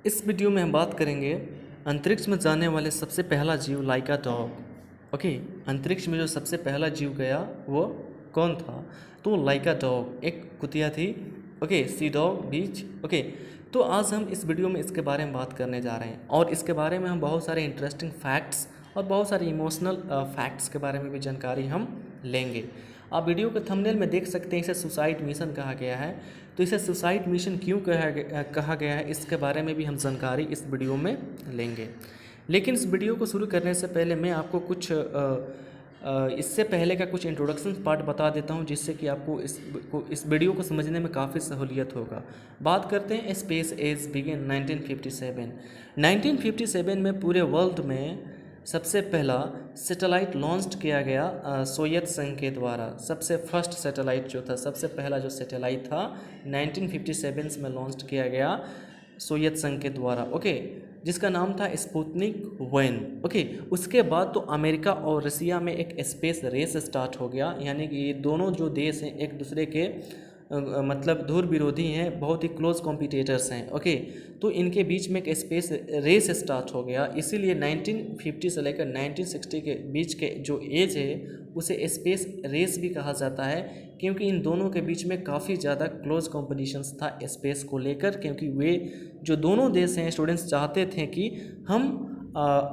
इस वीडियो में हम बात करेंगे अंतरिक्ष में जाने वाले सबसे पहला जीव लाइका डॉग। ओके, अंतरिक्ष में जो सबसे पहला जीव गया वो कौन था? तो लाइका डॉग एक कुतिया थी। ओके, सी डॉग बीच। ओके, तो आज हम इस वीडियो में इसके बारे में बात करने जा रहे हैं और इसके बारे में हम बहुत सारे इंटरेस्टिंग फैक्ट्स और बहुत सारे इमोशनल फैक्ट्स के बारे में भी जानकारी हम लेंगे। आप वीडियो के थंबनेल में देख सकते हैं इसे सुसाइड मिशन कहा गया है। तो इसे सुसाइड मिशन क्यों कहा गया है इसके बारे में भी हम जानकारी इस वीडियो में लेंगे। लेकिन इस वीडियो को शुरू करने से पहले मैं आपको कुछ इससे पहले का कुछ इंट्रोडक्शन पार्ट बता देता हूं, जिससे कि आपको इस वीडियो को समझने में काफ़ी सहूलियत होगा। बात करते हैं स्पेस एज बिगिन 1957। 1957 में पूरे वर्ल्ड में सबसे पहला सैटेलाइट लॉन्च किया गया सोवियत संघ के द्वारा। सबसे फर्स्ट सैटेलाइट जो था, सबसे पहला जो सैटेलाइट था 1957 में लॉन्च किया गया सोवियत संघ के द्वारा। ओके, जिसका नाम था स्पुतनिक 1। ओके, उसके बाद तो अमेरिका और रसिया में एक स्पेस रेस स्टार्ट हो गया, यानी कि ये दोनों जो देश हैं एक दूसरे के मतलब धुर विरोधी हैं, बहुत ही क्लोज कॉम्पिटिटर्स हैं। ओके, तो इनके बीच में एक स्पेस रेस स्टार्ट हो गया। इसीलिए 1950 से लेकर 1960 के बीच के जो एज है उसे स्पेस रेस भी कहा जाता है, क्योंकि इन दोनों के बीच में काफ़ी ज़्यादा क्लोज कॉम्पिटिशन्स था स्पेस को लेकर। क्योंकि वे जो दोनों देश हैं स्टूडेंट्स चाहते थे कि हम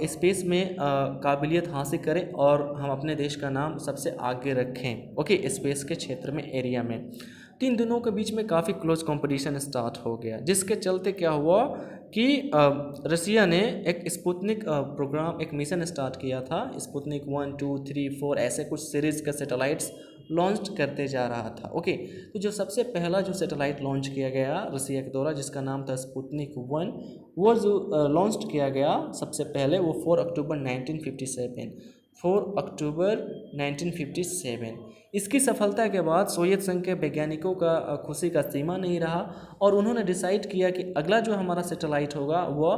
स्पेस में काबिलियत हासिल करें और हम अपने देश का नाम सबसे आगे रखें। ओके, स्पेस के क्षेत्र में, एरिया में। तीन दिनों के बीच में काफ़ी क्लोज कंपटीशन स्टार्ट हो गया, जिसके चलते क्या हुआ कि रसिया ने एक स्पुतनिक प्रोग्राम, एक मिशन स्टार्ट किया था। स्पुतनिक 1, 2, 3, 4 ऐसे कुछ सीरीज के सैटेलाइट्स लॉन्च करते जा रहा था। ओके, तो जो सबसे पहला जो सैटेलाइट लॉन्च किया गया रसिया के द्वारा, जिसका नाम था स्पुतनिक 1, वो जो लॉन्च किया गया सबसे पहले वो 4 अक्टूबर 1957। 4 अक्टूबर 1957। इसकी सफलता के बाद सोवियत संघ के वैज्ञानिकों का खुशी का सीमा नहीं रहा और उन्होंने डिसाइड किया कि अगला जो हमारा सैटेलाइट होगा वह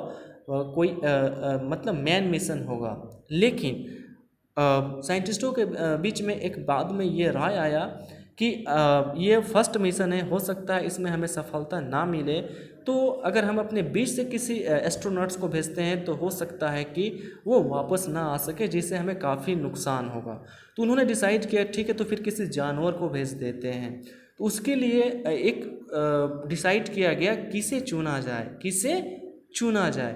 कोई मतलब मैन मिशन होगा। लेकिन साइंटिस्टों के बीच में एक बाद में ये राय आया कि ये फर्स्ट मिशन है, हो सकता है इसमें हमें सफलता ना मिले, तो अगर हम अपने बीच से किसी एस्ट्रोनॉट्स को भेजते हैं तो हो सकता है कि वो वापस ना आ सके, जिससे हमें काफ़ी नुकसान होगा। तो उन्होंने डिसाइड किया ठीक है, तो फिर किसी जानवर को भेज देते हैं। तो उसके लिए एक डिसाइड किया गया किसे चुना जाए, किसे चुना जाए।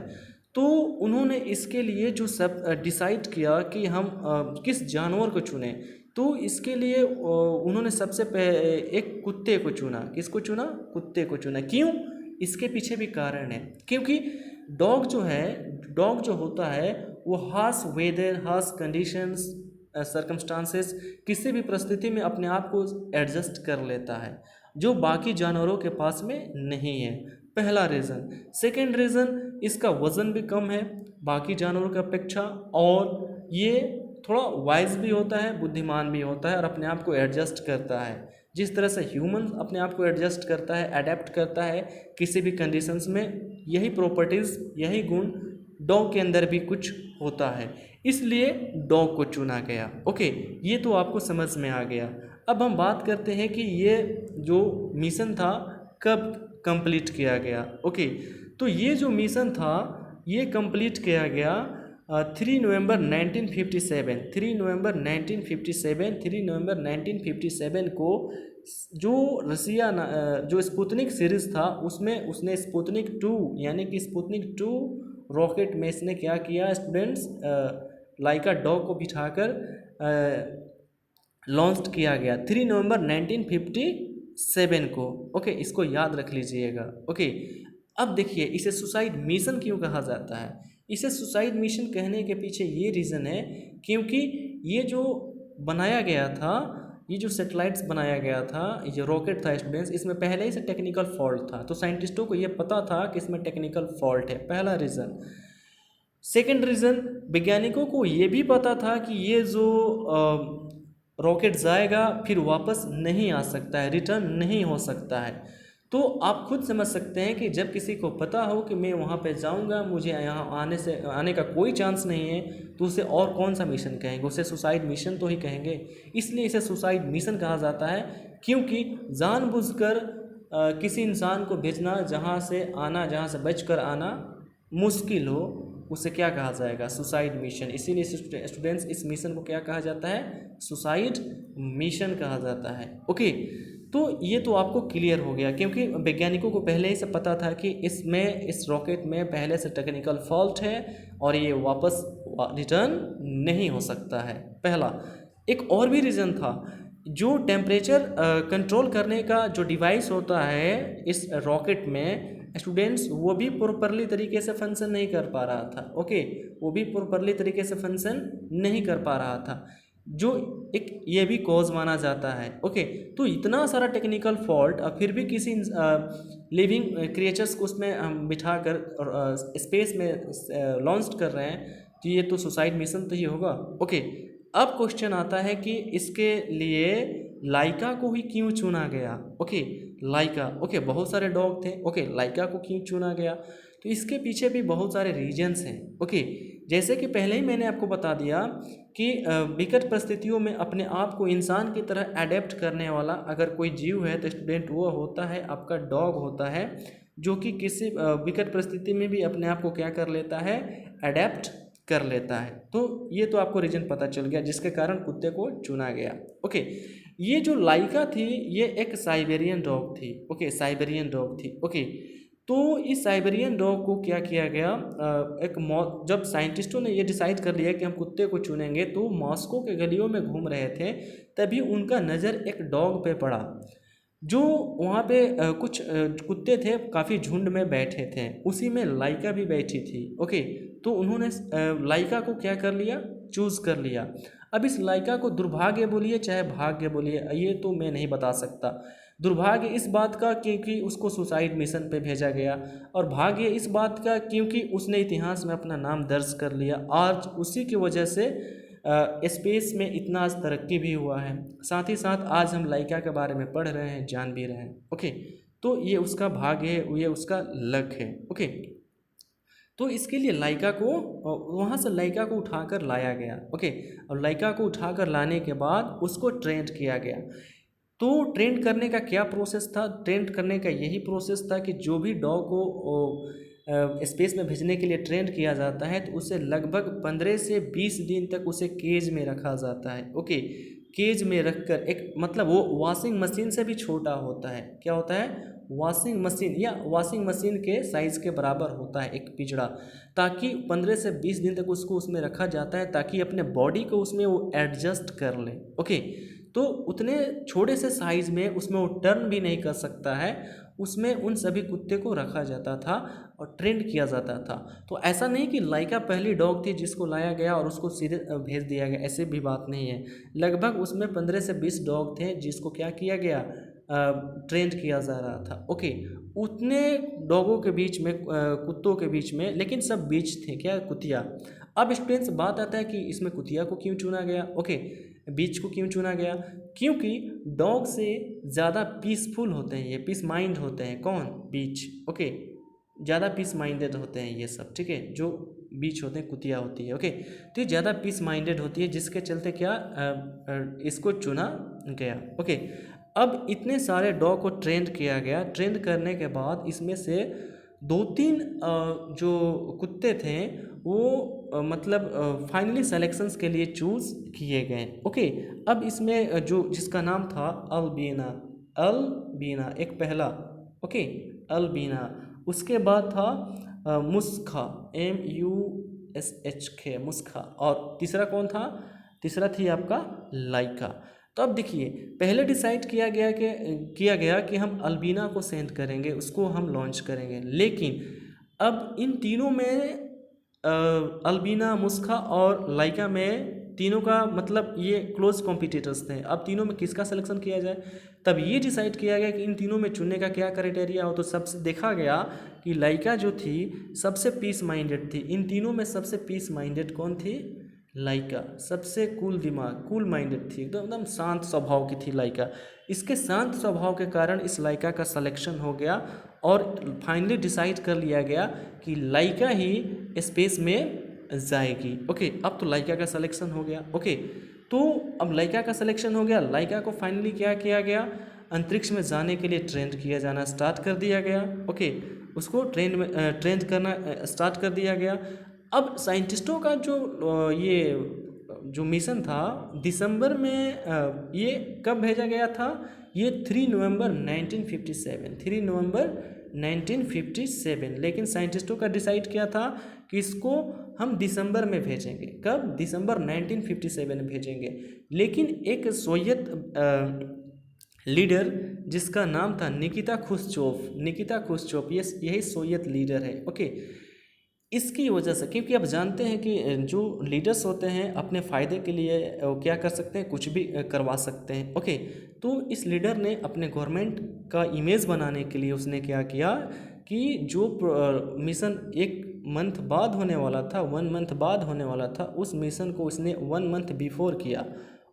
तो उन्होंने इसके लिए जो सब डिसाइड किया कि हम किस जानवर को चुनें। तो इसके लिए उन्होंने सबसे पहले एक कुत्ते को चुना। किसको चुना? कुत्ते को चुना। क्यों? इसके पीछे भी कारण है, क्योंकि डॉग जो है, डॉग जो होता है वो harsh weather, harsh conditions, circumstances, किसी भी परिस्थिति में अपने आप को एडजस्ट कर लेता है, जो बाकी जानवरों के पास में नहीं है। पहला रीज़न। सेकेंड रीज़न, इसका वज़न भी कम है बाकी जानवरों की अपेक्षा, और ये थोड़ा वाइज भी होता है, बुद्धिमान भी होता है और अपने आप को एडजस्ट करता है। जिस तरह से ह्यूमन अपने आप को एडजस्ट करता है, अडेप्ट करता है किसी भी कंडीशंस में, यही प्रॉपर्टीज़, यही गुण डॉग के अंदर भी कुछ होता है। इसलिए डॉग को चुना गया। ओके, ये तो आपको समझ में आ गया। अब हम बात करते हैं कि ये जो मिशन था कब कंप्लीट किया गया। ओके, तो ये जो मिशन था ये कंप्लीट किया गया 3 नवंबर 1957। 3 नवंबर 1957, 3 नवंबर 1957 को जो रसिया जो स्पुतनिक सीरीज़ था उसमें उसने स्पुतनिक 2 यानी कि स्पुतनिक 2 रॉकेट में इसने क्या किया स्टूडेंट्स, लाइका डॉग को बिठाकर लॉन्च किया गया 3 नवंबर 1957 को। ओके, इसको याद रख लीजिएगा। ओके, अब देखिए इसे सुसाइड मिशन क्यों कहा जाता है। इसे सुसाइड मिशन कहने के पीछे ये रीज़न है क्योंकि ये जो बनाया गया था, ये जो सैटेलाइट्स बनाया गया था, ये रॉकेट था स्टूडेंट्स, इसमें पहले ही से टेक्निकल फॉल्ट था। तो साइंटिस्टों को ये पता था कि इसमें टेक्निकल फॉल्ट है, पहला रीज़न। सेकेंड रीज़न, वैज्ञानिकों को ये भी पता था कि ये जो रॉकेट जाएगा फिर वापस नहीं आ सकता है, रिटर्न नहीं हो सकता है। तो आप खुद समझ सकते हैं कि जब किसी को पता हो कि मैं वहाँ पे जाऊँगा, मुझे यहाँ आने का कोई चांस नहीं है, तो उसे और कौन सा मिशन कहेंगे, उसे सुसाइड मिशन तो ही कहेंगे। इसलिए इसे सुसाइड मिशन कहा जाता है, क्योंकि जानबूझकर किसी इंसान को भेजना जहाँ से बचकर आना मुश्किल हो, उसे क्या कहा जाएगा? Suicide mission. इसीलिए स्टूडेंट्स इस मिशन को क्या कहा जाता है? सुसाइड मिशन कहा जाता है। ओके, तो ये तो आपको क्लियर हो गया, क्योंकि वैज्ञानिकों को पहले ही से पता था कि इस रॉकेट में पहले से टेक्निकल फॉल्ट है और ये वापस रिटर्न नहीं हो सकता है। पहला एक और भी रीज़न था, जो टेम्परेचर कंट्रोल करने का जो डिवाइस होता है इस रॉकेट में स्टूडेंट्स, वो भी प्रॉपरली तरीके से फंक्शन नहीं कर पा रहा था। ओके, वो भी प्रॉपरली तरीके से फंक्शन नहीं कर पा रहा था, जो एक ये भी कॉज माना जाता है। ओके, तो इतना सारा टेक्निकल फॉल्ट और फिर भी किसी लिविंग क्रिएचर्स को उसमें हम बिठा कर स्पेस में लॉन्च कर रहे हैं, तो ये तो सुसाइड मिशन तो ही होगा। ओके, अब क्वेश्चन आता है कि इसके लिए लाइका को ही क्यों चुना गया? ओके, लाइका, ओके, बहुत सारे डॉग थे। ओके, लाइका को क्यों चुना गया? तो इसके पीछे भी बहुत सारे रीजंस हैं। ओके, जैसे कि पहले ही मैंने आपको बता दिया कि विकट परिस्थितियों में अपने आप को इंसान की तरह अडेप्ट करने वाला अगर कोई जीव है तो स्टूडेंट वो होता है आपका डॉग होता है, जो कि किसी विकट परिस्थिति में भी अपने आप को क्या कर लेता है? अडेप्ट कर लेता है। तो ये तो आपको रीजन पता चल गया जिसके कारण कुत्ते को चुना गया। ओके, ये जो लाइका थी ये एक साइबेरियन डॉग थी। ओके, साइबेरियन डॉग थी। ओके, तो इस साइबेरियन डॉग को क्या किया गया, जब साइंटिस्टों ने ये डिसाइड कर लिया कि हम कुत्ते को चुनेंगे, तो मॉस्को के गलियों में घूम रहे थे, तभी उनका नज़र एक डॉग पे पड़ा, जो वहाँ पे कुछ कुत्ते थे काफ़ी झुंड में बैठे थे, उसी में लाइका भी बैठी थी। ओके, तो उन्होंने लाइका को क्या कर लिया? चूज़ कर लिया। अब इस लाइका को दुर्भाग्य बोलिए चाहे भाग्य बोलिए, ये तो मैं नहीं बता सकता। दुर्भाग्य इस बात का क्योंकि उसको सुसाइड मिशन पे भेजा गया, और भाग्य इस बात का क्योंकि उसने इतिहास में अपना नाम दर्ज कर लिया। आज उसी की वजह से स्पेस में इतना आज तरक्की भी हुआ है, साथ ही साथ आज हम लाइका के बारे में पढ़ रहे हैं, जान भी रहे हैं। ओके, तो ये उसका भाग्य है, ये उसका लक है। ओके, तो इसके लिए लाइका को वहाँ से लाइका को उठाकर लाया गया। ओके, और लाइका को उठाकर लाने के बाद उसको ट्रेंड किया गया। तो ट्रेंड करने का क्या प्रोसेस था? ट्रेंड करने का यही प्रोसेस था कि जो भी डॉग को स्पेस में भेजने के लिए ट्रेंड किया जाता है तो उसे लगभग 15 से 20 दिन तक उसे केज में रखा जाता है। ओके, केज में रखकर, एक मतलब वो वॉशिंग मशीन से भी छोटा होता है। क्या होता है? वॉशिंग मशीन, या वॉशिंग मशीन के साइज़ के बराबर होता है एक पिंजड़ा, ताकि 15 से 20 दिन तक उसको उसमें रखा जाता है ताकि अपने बॉडी को उसमें वो एडजस्ट कर ले। ओके, तो उतने छोटे से साइज़ में उसमें वो टर्न भी नहीं कर सकता है, उसमें उन सभी कुत्ते को रखा जाता था और ट्रेंड किया जाता था। तो ऐसा नहीं कि लाइका पहली डॉग थी जिसको लाया गया और उसको सीधे भेज दिया गया, ऐसे भी बात नहीं है। लगभग उसमें 15 से 20 डॉग थे जिसको क्या किया गया? ट्रेंड किया जा रहा था। ओके, उतने डॉगों के बीच में, कुत्तों के बीच में, लेकिन सब बीच थे क्या? कुतिया। अब स्टूडेंट्स बात आता है कि इसमें कुतिया को क्यों चुना गया? ओके, बीच को क्यों चुना गया? क्योंकि डॉग से ज़्यादा पीसफुल होते हैं, ये पीस माइंड होते हैं। कौन? बीच। ओके, ज़्यादा पीस माइंडेड होते हैं ये सब, ठीक है, जो बीच होते हैं, कुतिया होती है। ओके, तो ये ज़्यादा पीस माइंडेड होती है, जिसके चलते क्या इसको चुना गया। ओके, अब इतने सारे डॉग को ट्रेंड किया गया। ट्रेंड करने के बाद इसमें से 2-3 जो कुत्ते थे वो मतलब फाइनली सेलेक्शंस के लिए चूज़ किए गए। ओके, अब इसमें जो जिसका नाम था अल्बीना, अल्बीना एक पहला। ओके, अल्बीना, उसके बाद था मुस्खा, MUSHK, मुस्खा, और तीसरा कौन था? तीसरा थी आपका लाइका। तो अब देखिए, पहले डिसाइड किया गया कि हम अल्बीना को सेंड करेंगे, उसको हम लॉन्च करेंगे, लेकिन अब इन तीनों में अल्बीना, मुस्खा और लाइका में, तीनों का मतलब ये क्लोज कॉम्पिटिटर्स थे। अब तीनों में किसका सिलेक्शन किया जाए, तब ये डिसाइड किया गया कि इन तीनों में चुनने का क्या क्राइटेरिया हो। तो सबसे देखा गया कि लाइका जो थी सबसे पीस माइंडेड थी। इन तीनों में सबसे पीस माइंडेड कौन थी? लाइका। सबसे कूल दिमाग, कूल माइंडेड थी, एकदम शांत स्वभाव की थी लाइका। इसके शांत स्वभाव के कारण इस लाइका का सिलेक्शन हो गया और फाइनली डिसाइड कर लिया गया कि लाइका ही स्पेस में जाएगी। ओके, अब तो लाइका का सिलेक्शन हो गया। ओके, तो अब लाइका का सिलेक्शन हो गया, लाइका को फाइनली क्या किया गया? अंतरिक्ष में जाने के लिए ट्रेंड किया जाना स्टार्ट कर दिया गया। ओके, उसको ट्रेंड करना स्टार्ट कर दिया गया। अब साइंटिस्टों का ये जो मिशन था दिसंबर में ये कब भेजा गया था? ये 3 नवंबर 1957, 3 नवंबर 1957। लेकिन साइंटिस्टों का डिसाइड किया था कि इसको हम दिसंबर में भेजेंगे। कब? दिसंबर 1957 में भेजेंगे। लेकिन एक सोवियत लीडर जिसका नाम था निकिता खुश्चोव, यही सोवियत लीडर है। ओके, इसकी वजह से, क्योंकि आप जानते हैं कि जो लीडर्स होते हैं अपने फ़ायदे के लिए क्या कर सकते हैं, कुछ भी करवा सकते हैं। ओके, तो इस लीडर ने अपने गवर्नमेंट का इमेज बनाने के लिए उसने क्या किया कि जो मिशन 1 मंथ बाद होने वाला था, 1 मंथ बाद होने वाला था, उस मिशन को उसने 1 मंथ बिफोर किया।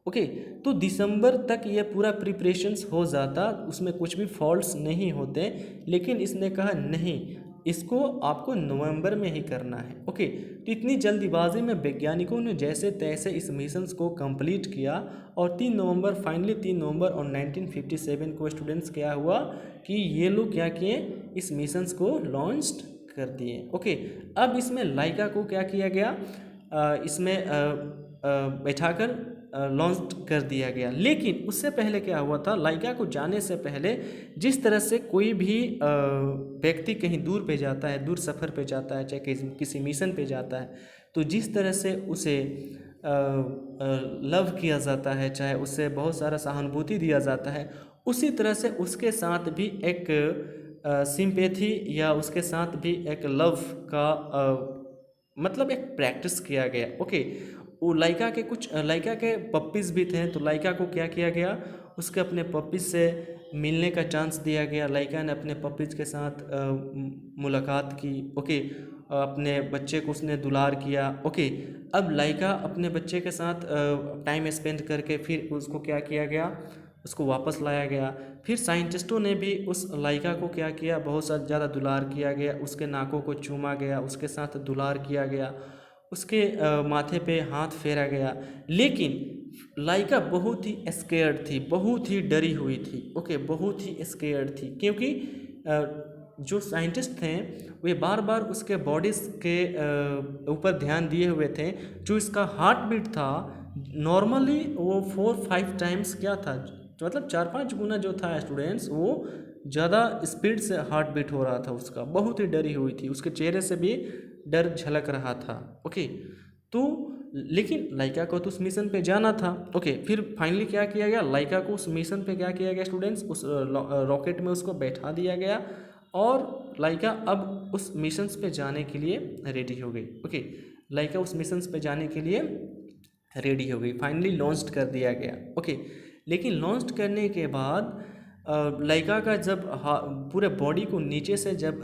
ओके, तो दिसंबर तक ये पूरा प्रिपरेशंस हो जाता, उसमें कुछ भी फॉल्ट्स नहीं होते। लेकिन इसने कहा नहीं, इसको आपको नवंबर में ही करना है। ओके, तो इतनी जल्दीबाजी में वैज्ञानिकों ने जैसे तैसे इस मिशंस को कंप्लीट किया और 3 नवंबर फाइनली 3 नवंबर और 1957 को स्टूडेंट्स क्या हुआ कि ये लोग क्या किए, इस मिशंस को लॉन्च कर दिए। ओके, अब इसमें लाइका को क्या किया गया, इसमें बैठाकर लॉन्च कर दिया गया। लेकिन उससे पहले क्या हुआ था, लाइका को जाने से पहले जिस तरह से कोई भी व्यक्ति कहीं दूर पे जाता है, दूर सफ़र पे जाता है, चाहे किसी मिशन पे जाता है, तो जिस तरह से उसे लव किया जाता है, चाहे उससे बहुत सारा सहानुभूति दिया जाता है, उसी तरह से उसके साथ भी एक सिंपैथी या उसके साथ भी एक लव का मतलब एक प्रैक्टिस किया गया। ओके, वो लाइका के पप्पीज़ भी थे, तो लाइका को क्या किया गया, उसके अपने पप्पीज़ से मिलने का चांस दिया गया। लाइका ने अपने पप्पीज़ के साथ मुलाकात की। ओके, अपने बच्चे को उसने दुलार किया। ओके, अब लाइका अपने बच्चे के साथ टाइम स्पेंड करके फिर उसको क्या किया गया, उसको वापस लाया गया। फिर साइंटिस्टों ने भी उस लाइका को क्या किया, बहुत ज़्यादा दुलार किया गया, उसके नाकों को चूमा गया, उसके साथ दुलार किया गया, उसके माथे पे हाथ फेरा गया। लेकिन लाइका बहुत ही स्केयर्ड थी, बहुत ही डरी हुई थी। ओके, बहुत ही स्केयर्ड थी, क्योंकि जो साइंटिस्ट थे वे बार बार उसके बॉडीज़ के ऊपर ध्यान दिए हुए थे। जो इसका हार्ट बीट था नॉर्मली वो 4-5 टाइम्स क्या था, मतलब 4-5 गुना जो था स्टूडेंट्स, वो ज़्यादा स्पीड से हार्ट बीट हो रहा था उसका। बहुत ही डरी हुई थी, उसके चेहरे से भी डर झलक रहा था। ओके, तो लेकिन लाइका को तो उस मिशन पे जाना था। ओके, फिर फाइनली क्या किया गया, लाइका को उस मिशन पे क्या किया गया स्टूडेंट्स, उस रॉकेट में उसको बैठा दिया गया और लाइका अब उस मिशंस पे जाने के लिए रेडी हो गई। ओके, लाइका उस मिशंस पे जाने के लिए रेडी हो गई, फाइनली लॉन्च कर दिया गया। ओके, लेकिन लॉन्च करने के बाद लाइका का जब पूरे बॉडी को नीचे से जब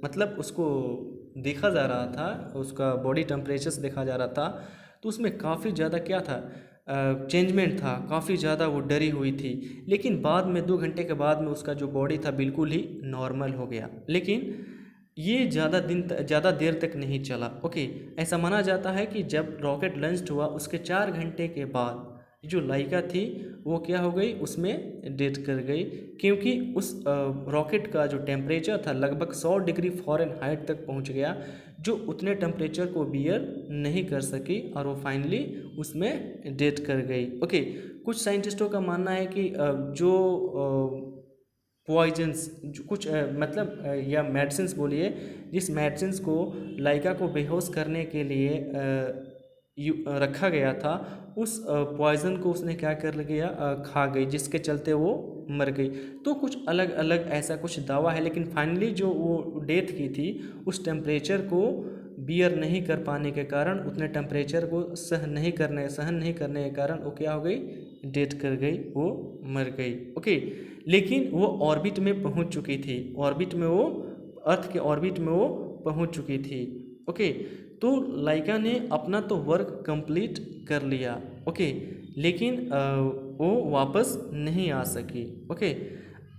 मतलब उसको देखा जा रहा था, उसका बॉडी टेम्परेचर देखा जा रहा था, तो उसमें काफ़ी ज़्यादा क्या था, चेंजमेंट था, काफ़ी ज़्यादा वो डरी हुई थी। लेकिन बाद में 2 घंटे के बाद में उसका जो बॉडी था बिल्कुल ही नॉर्मल हो गया। लेकिन ये ज़्यादा देर तक नहीं चला। ओके, ऐसा माना जाता है कि जब रॉकेट लॉन्च हुआ उसके 4 घंटे के बाद जो लाइका थी वो क्या हो गई, उसमें डेथ कर गई, क्योंकि उस रॉकेट का जो टेम्परेचर था लगभग 100 डिग्री फ़ारेनहाइट तक पहुंच गया, जो उतने टेम्परेचर को बियर नहीं कर सकी और वो फाइनली उसमें डेथ कर गई। ओके, कुछ साइंटिस्टों का मानना है कि जो पॉइजन्स कुछ मतलब या मेडिसिन्स बोलिए, जिस मेडिसिन्स को लाइका को बेहोश करने के लिए रखा गया था, उस पॉइज़न को उसने क्या कर गया, खा गई, जिसके चलते वो मर गई। तो कुछ अलग अलग ऐसा कुछ दावा है, लेकिन फाइनली जो वो डेथ की थी उस टेम्परेचर को बियर नहीं कर पाने के कारण, उतने टेम्परेचर को सहन नहीं करने के कारण वो क्या हो गई, डेथ कर गई, वो मर गई। ओके, लेकिन वो ऑर्बिट में पहुंच चुकी थी, अर्थ के ऑर्बिट में वो पहुंच चुकी थी। ओके, तो लाइका ने अपना तो वर्क कंप्लीट कर लिया। ओके, लेकिन वो वापस नहीं आ सकी। ओके,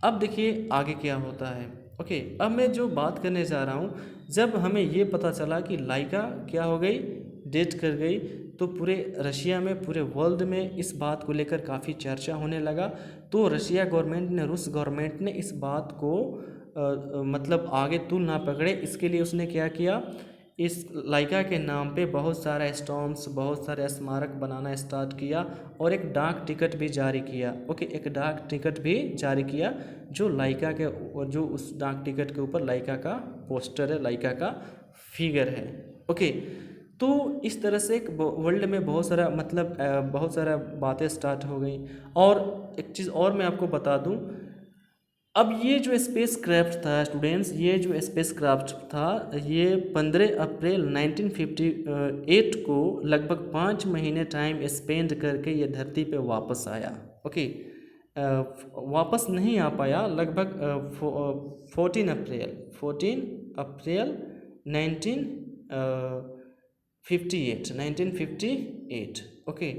अब देखिए आगे क्या होता है। ओके, अब मैं जो बात करने जा रहा हूँ, जब हमें ये पता चला कि लाइका क्या हो गई, डेथ कर गई तो पूरे रशिया में, पूरे वर्ल्ड में इस बात को लेकर काफ़ी चर्चा होने लगा। तो रशिया गवर्नमेंट ने, रूस गवर्नमेंट ने इस बात को मतलब आगे तूल ना पकड़े, इसके लिए उसने क्या किया, इस लाइका के नाम पे बहुत सारा स्टॉम्प्स, बहुत सारे स्मारक बनाना स्टार्ट किया और एक डाक टिकट भी जारी किया। ओके, एक डाक टिकट भी जारी किया जो लाइका के, जो उस डाक टिकट के ऊपर लाइका का पोस्टर है, लाइका का फिगर है। ओके, तो इस तरह से एक वर्ल्ड में बहुत सारा मतलब बहुत सारा बातें स्टार्ट हो गई। और एक चीज़ और मैं आपको बता दूं, अब ये जो स्पेस क्राफ्ट था स्टूडेंट्स, ये जो स्पेस क्राफ्ट था, ये 15 अप्रैल 1958 को लगभग 5 महीने टाइम स्पेंड करके ये धरती पे वापस आया। ओके, वापस नहीं आ पाया, लगभग 14 अप्रैल 1958। ओके,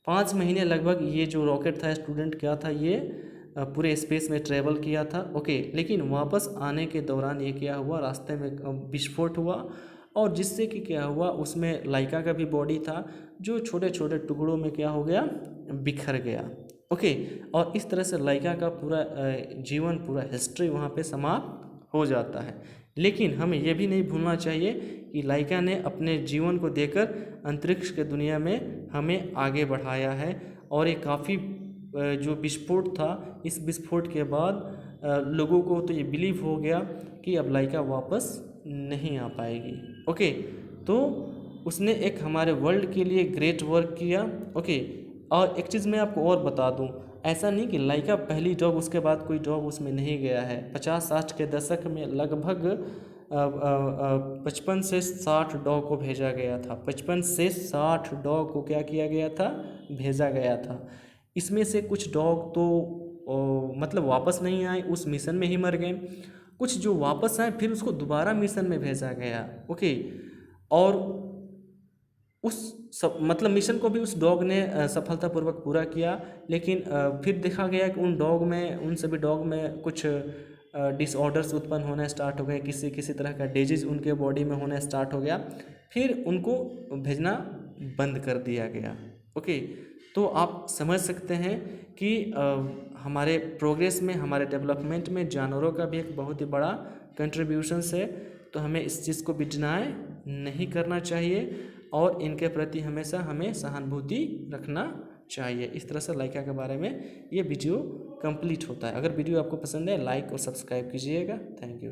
5 महीने लगभग ये जो रॉकेट था स्टूडेंट, क्या था ये, पूरे स्पेस में ट्रेवल किया था। ओके, लेकिन वापस आने के दौरान ये क्या हुआ, रास्ते में विस्फोट हुआ और जिससे कि क्या हुआ, उसमें लाइका का भी बॉडी था जो छोटे छोटे टुकड़ों में क्या हो गया, बिखर गया। ओके, और इस तरह से लाइका का पूरा जीवन, पूरा हिस्ट्री वहाँ पे समाप्त हो जाता है। लेकिन हमें यह भी नहीं भूलना चाहिए कि लाइका ने अपने जीवन को देकर अंतरिक्ष के दुनिया में हमें आगे बढ़ाया है। और ये काफ़ी जो विस्फोट था, इस विस्फोट के बाद लोगों को तो ये बिलीव हो गया कि अब लाइका वापस नहीं आ पाएगी। ओके, तो उसने एक हमारे वर्ल्ड के लिए ग्रेट वर्क किया। ओके, और एक चीज़ मैं आपको और बता दूं, ऐसा नहीं कि लाइका पहली डॉग, उसके बाद कोई डॉग उसमें नहीं गया है। 50-60 के दशक में लगभग 55 से 60 डॉग को भेजा गया था। 55 से 60 डॉग को क्या किया गया था, भेजा गया था। इसमें से कुछ डॉग तो मतलब वापस नहीं आए, उस मिशन में ही मर गए। कुछ जो वापस आए फिर उसको दोबारा मिशन में भेजा गया। ओके, और उस सब मतलब मिशन को भी उस डॉग ने सफलतापूर्वक पूरा किया। लेकिन फिर देखा गया कि उन डॉग में, उन सभी डॉग में कुछ डिसऑर्डर्स उत्पन्न होना स्टार्ट हो गए, किसी किसी तरह का डिजीज़ उनके बॉडी में होना स्टार्ट हो गया, फिर उनको भेजना बंद कर दिया गया। ओके, तो आप समझ सकते हैं कि हमारे प्रोग्रेस में, हमारे डेवलपमेंट में जानवरों का भी एक बहुत ही बड़ा कंट्रीब्यूशंस है। तो हमें इस चीज़ को भी डिनाय नहीं करना चाहिए और इनके प्रति हमेशा हमें सहानुभूति रखना चाहिए। इस तरह से लाइका के बारे में ये वीडियो कंप्लीट होता है। अगर वीडियो आपको पसंद है, लाइक और सब्सक्राइब कीजिएगा। Thank you.